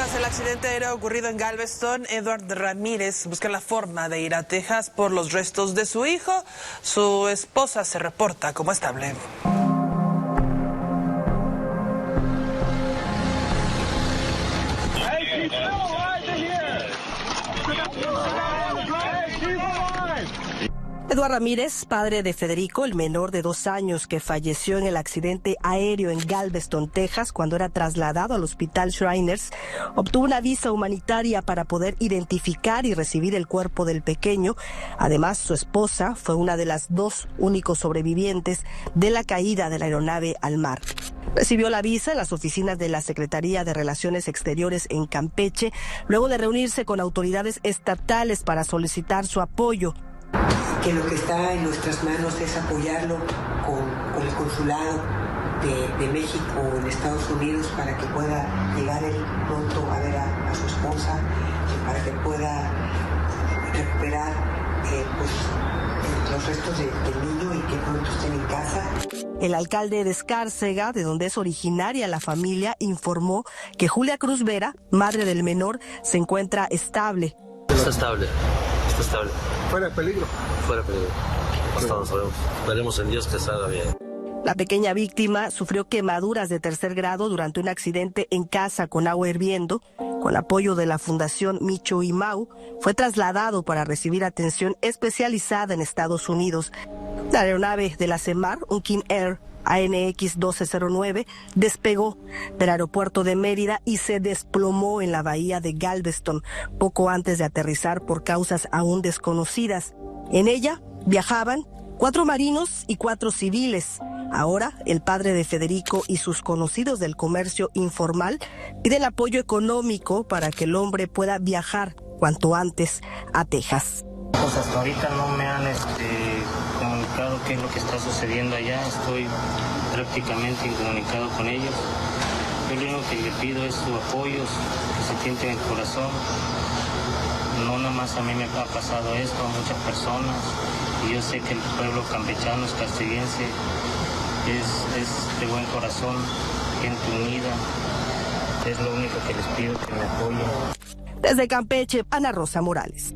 Tras el accidente aéreo ocurrido en Galveston, Edward Ramírez busca la forma de ir a Texas por los restos de su hijo. Su esposa se reporta como estable. Edward Ramírez, padre de Federico, el menor de 2 años que falleció en el accidente aéreo en Galveston, Texas, cuando era trasladado al hospital Shriners, obtuvo una visa humanitaria para poder identificar y recibir el cuerpo del pequeño. Además, su esposa fue una de las 2 únicos sobrevivientes de la caída de la aeronave al mar. Recibió la visa en las oficinas de la Secretaría de Relaciones Exteriores en Campeche, luego de reunirse con autoridades estatales para solicitar su apoyo. Que lo que está en nuestras manos es apoyarlo con el consulado de México en Estados Unidos para que pueda llegar él pronto a ver a su esposa, para que pueda recuperar los restos del niño y que pronto estén en casa. El alcalde de Escárcega, de donde es originaria la familia, informó que Julia Cruz Vera, madre del menor, se encuentra estable. Está estable. Fuera de peligro. Fuera de peligro. Hasta lo sabemos. Esperemos en Dios que salga bien. La pequeña víctima sufrió quemaduras de 3er grado durante un accidente en casa con agua hirviendo. Con apoyo de la Fundación Micho y Mau, fue trasladado para recibir atención especializada en Estados Unidos. La aeronave de la CEMAR, un King Air ANX 1209, despegó del aeropuerto de Mérida y se desplomó en la bahía de Galveston poco antes de aterrizar por causas aún desconocidas. En ella viajaban 4 marinos y 4 civiles. Ahora, el padre de Federico y sus conocidos del comercio informal piden apoyo económico para que el hombre pueda viajar cuanto antes a Texas. Pues hasta ahorita no me han comunicado qué es lo que está sucediendo allá. Estoy prácticamente incomunicado con ellos. Yo lo único que le pido es su apoyo, que se siente en el corazón. No nada más a mí me ha pasado esto, a muchas personas. Y yo sé que el pueblo campechano, castiguense, es de buen corazón, gente unida. Es lo único que les pido, que me apoyen. Desde Campeche, Ana Rosa Morales.